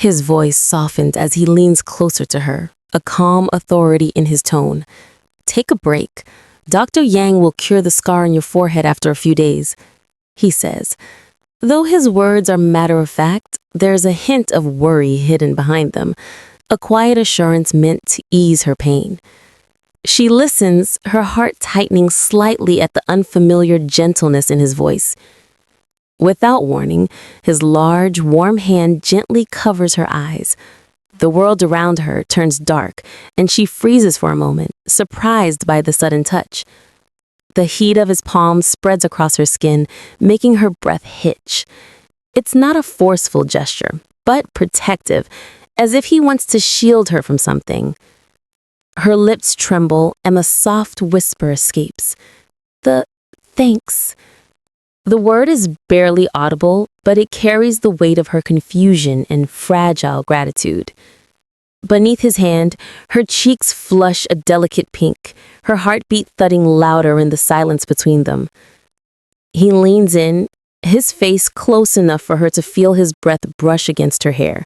His voice softened as he leans closer to her, a calm authority in his tone. Take a break. Dr. Yang will cure the scar on your forehead after a few days, he says. Though his words are matter of fact, there's a hint of worry hidden behind them, a quiet assurance meant to ease her pain. She listens, her heart tightening slightly at the unfamiliar gentleness in his voice. Without warning, his large, warm hand gently covers her eyes. The world around her turns dark, and she freezes for a moment, surprised by the sudden touch. The heat of his palm spreads across her skin, making her breath hitch. It's not a forceful gesture, but protective, as if he wants to shield her from something. Her lips tremble, and a soft whisper escapes. The thanks. The word is barely audible, but it carries the weight of her confusion and fragile gratitude. Beneath his hand, her cheeks flush a delicate pink, her heartbeat thudding louder in the silence between them. He leans in, his face close enough for her to feel his breath brush against her hair.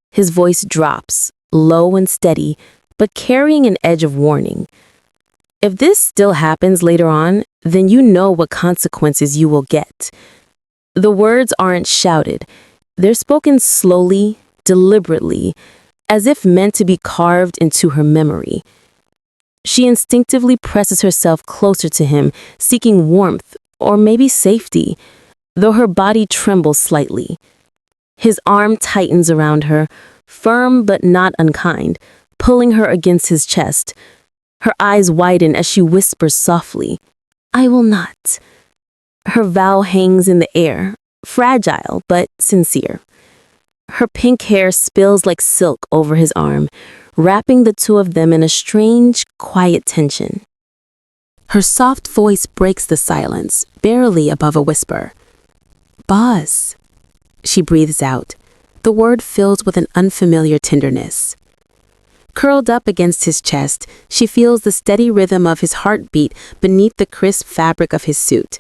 His voice drops, low and steady, but carrying an edge of warning. If this still happens later on, then you know what consequences you will get. The words aren't shouted. They're spoken slowly, deliberately, as if meant to be carved into her memory. She instinctively presses herself closer to him, seeking warmth, or maybe safety, though her body trembles slightly. His arm tightens around her, firm but not unkind, pulling her against his chest. Her eyes widen as she whispers softly, I will not. Her vow hangs in the air, fragile but sincere. Her pink hair spills like silk over his arm, wrapping the two of them in a strange, quiet tension. Her soft voice breaks the silence, barely above a whisper. Boss, she breathes out, the word filled with an unfamiliar tenderness. Curled up against his chest, she feels the steady rhythm of his heartbeat beneath the crisp fabric of his suit.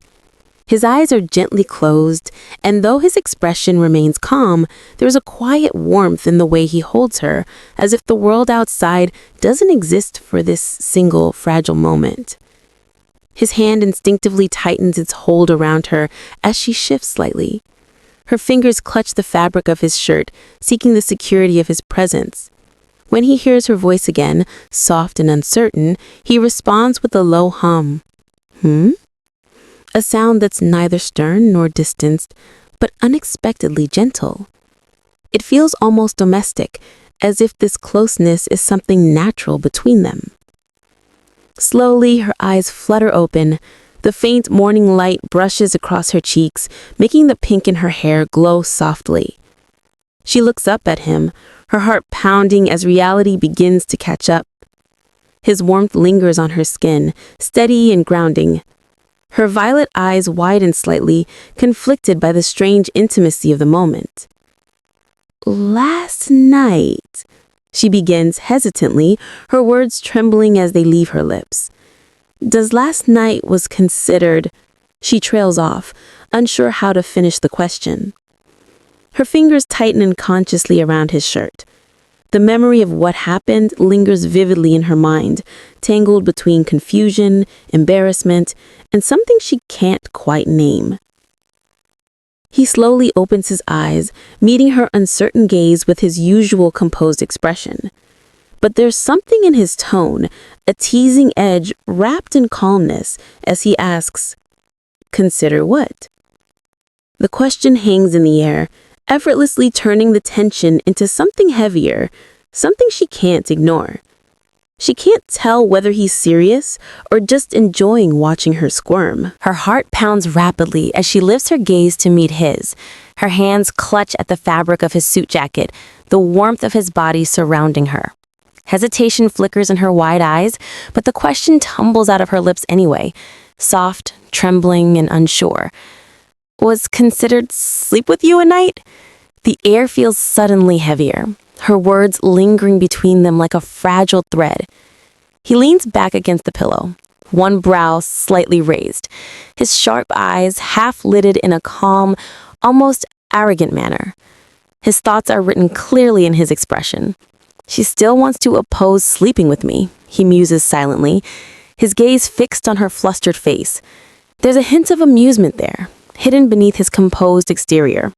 His eyes are gently closed, and though his expression remains calm, there's a quiet warmth in the way he holds her, as if the world outside doesn't exist for this single fragile moment. His hand instinctively tightens its hold around her as she shifts slightly. Her fingers clutch the fabric of his shirt, seeking the security of his presence. When he hears her voice again, soft and uncertain, he responds with a low hum. A sound that's neither stern nor distanced, but unexpectedly gentle. It feels almost domestic, as if this closeness is something natural between them. Slowly, her eyes flutter open. The faint morning light brushes across her cheeks, making the pink in her hair glow softly. She looks up at him, her heart pounding as reality begins to catch up. His warmth lingers on her skin, steady and grounding. Her violet eyes widen slightly, conflicted by the strange intimacy of the moment. Last night, she begins hesitantly, her words trembling as they leave her lips. Does last night was considered... She trails off, unsure how to finish the question. Her fingers tighten unconsciously around his shirt. The memory of what happened lingers vividly in her mind, tangled between confusion, embarrassment, and something she can't quite name. He slowly opens his eyes, meeting her uncertain gaze with his usual composed expression. But there's something in his tone, a teasing edge wrapped in calmness, as he asks, "Consider what?" The question hangs in the air, effortlessly turning the tension into something heavier, something she can't ignore. She can't tell whether he's serious or just enjoying watching her squirm. Her heart pounds rapidly as she lifts her gaze to meet his. Her hands clutch at the fabric of his suit jacket, the warmth of his body surrounding her. Hesitation flickers in her wide eyes, but the question tumbles out of her lips anyway, soft, trembling, and unsure. Was considered sleep with you a night? The air feels suddenly heavier, her words lingering between them like a fragile thread. He leans back against the pillow, one brow slightly raised, his sharp eyes half-lidded in a calm, almost arrogant manner. His thoughts are written clearly in his expression. She still wants to oppose sleeping with me, he muses silently, his gaze fixed on her flustered face. There's a hint of amusement there, hidden beneath his composed exterior.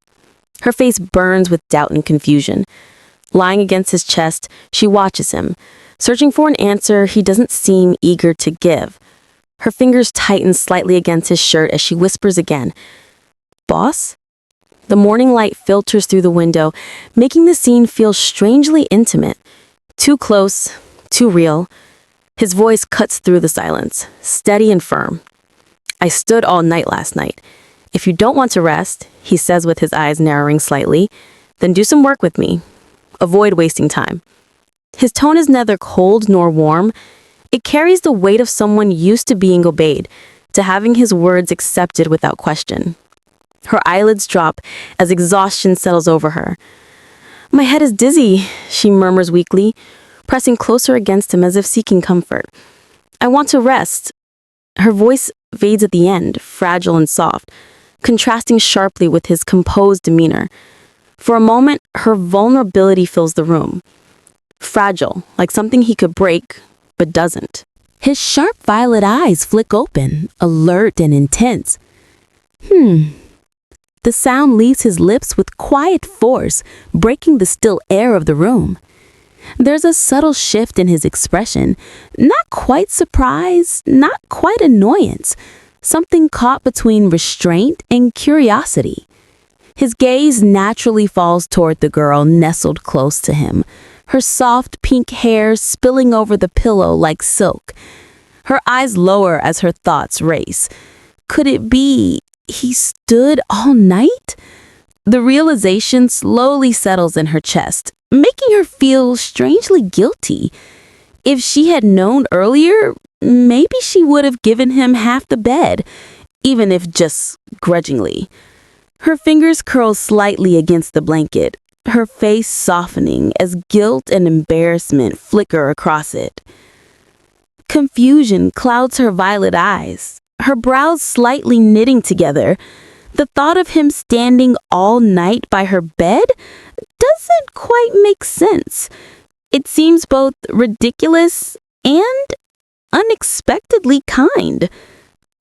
Her face burns with doubt and confusion. Lying against his chest, she watches him, searching for an answer he doesn't seem eager to give. Her fingers tighten slightly against his shirt as she whispers again, "Boss?" The morning light filters through the window, making the scene feel strangely intimate. Too close, too real. His voice cuts through the silence, steady and firm. "I stood all night last night. If you don't want to rest," he says with his eyes narrowing slightly, "then do some work with me. Avoid wasting time." His tone is neither cold nor warm. It carries the weight of someone used to being obeyed, to having his words accepted without question. Her eyelids drop as exhaustion settles over her. "My head is dizzy," she murmurs weakly, pressing closer against him as if seeking comfort. "I want to rest." Her voice fades at the end, fragile and soft, contrasting sharply with his composed demeanor. For a moment, her vulnerability fills the room. Fragile, like something he could break, but doesn't. His sharp violet eyes flick open, alert and intense. The sound leaves his lips with quiet force, breaking the still air of the room. There's a subtle shift in his expression, not quite surprise, not quite annoyance, something caught between restraint and curiosity. His gaze naturally falls toward the girl nestled close to him, her soft pink hair spilling over the pillow like silk. Her eyes lower as her thoughts race. Could it be he stood all night? The realization slowly settles in her chest, making her feel strangely guilty. If she had known earlier, maybe she would have given him half the bed, even if just grudgingly. Her fingers curl slightly against the blanket, her face softening as guilt and embarrassment flicker across it. Confusion clouds her violet eyes, her brows slightly knitting together. The thought of him standing all night by her bed doesn't quite make sense. It seems both ridiculous and unexpectedly kind.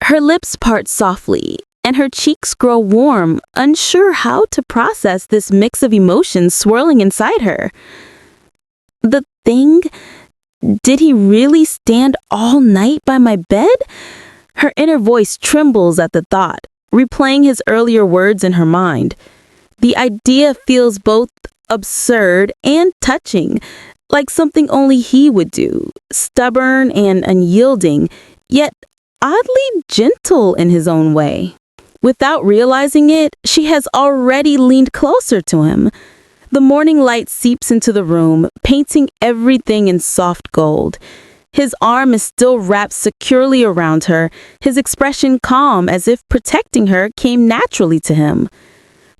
Her lips part softly, and her cheeks grow warm, unsure how to process this mix of emotions swirling inside her. The thing? Did he really stand all night by my bed? Her inner voice trembles at the thought, replaying his earlier words in her mind. The idea feels both absurd and touching, like something only he would do, stubborn and unyielding, yet oddly gentle in his own way. Without realizing it, she has already leaned closer to him. The morning light seeps into the room, painting everything in soft gold. His arm is still wrapped securely around her, his expression calm as if protecting her came naturally to him.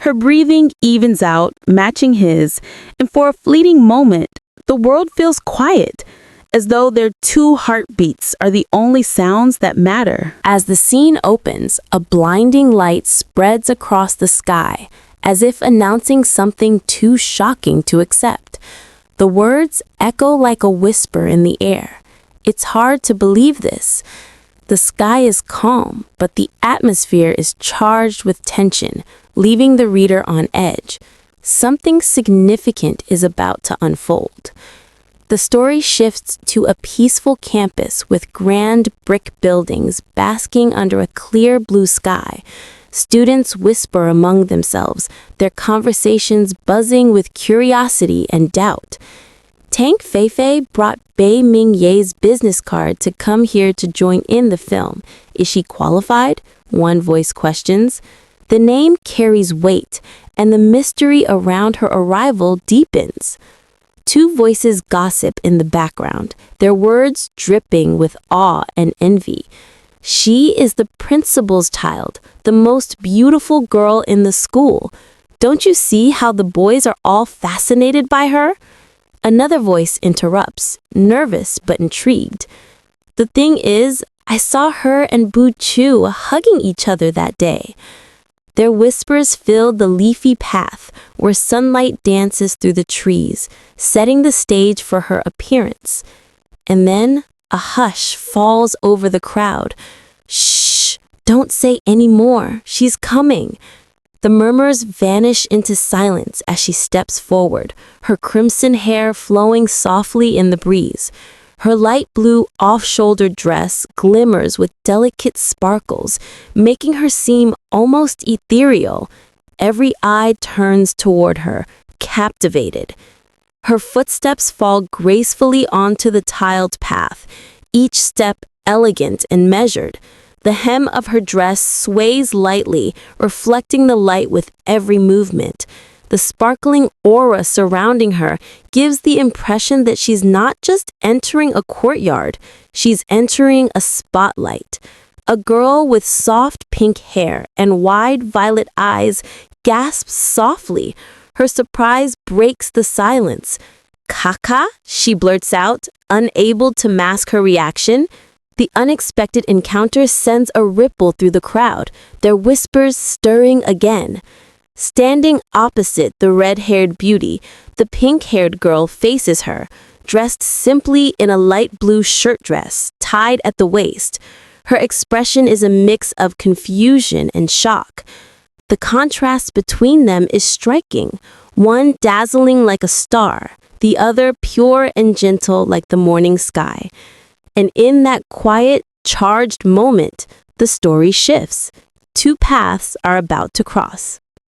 Her breathing evens out, matching his, and for a fleeting moment, the world feels quiet, as though their two heartbeats are the only sounds that matter. As the scene opens, a blinding light spreads across the sky, as if announcing something too shocking to accept. The words echo like a whisper in the air. It's hard to believe this. The sky is calm, but the atmosphere is charged with tension, leaving the reader on edge. Something significant is about to unfold. The story shifts to a peaceful campus with grand brick buildings basking under a clear blue sky. Students whisper among themselves, their conversations buzzing with curiosity and doubt. Tank Feifei brought Bei Mingye's business card to come here to join in the film. Is she qualified? One voice questions. The name carries weight, and the mystery around her arrival deepens. Two voices gossip in the background, their words dripping with awe and envy. She is the principal's child, the most beautiful girl in the school. Don't you see how the boys are all fascinated by her? Another voice interrupts, nervous but intrigued. The thing is, I saw her and Bu Chu hugging each other that day. Their whispers filled the leafy path where sunlight dances through the trees, setting the stage for her appearance. And then a hush falls over the crowd. Shh, don't say any more. She's coming. The murmurs vanish into silence as she steps forward, her crimson hair flowing softly in the breeze. Her light blue off-shoulder dress glimmers with delicate sparkles, making her seem almost ethereal. Every eye turns toward her, captivated. Her footsteps fall gracefully onto the tiled path, each step elegant and measured. The hem of her dress sways lightly, reflecting the light with every movement. The sparkling aura surrounding her gives the impression that she's not just entering a courtyard, she's entering a spotlight. A girl with soft pink hair and wide violet eyes gasps softly. Her surprise breaks the silence. "Kaka?" she blurts out, unable to mask her reaction. The unexpected encounter sends a ripple through the crowd, their whispers stirring again. Standing opposite the red-haired beauty, the pink-haired girl faces her, dressed simply in a light blue shirt dress, tied at the waist. Her expression is a mix of confusion and shock. The contrast between them is striking, one dazzling like a star, the other pure and gentle like the morning sky. And in that quiet, charged moment, the story shifts. Two paths are about to cross.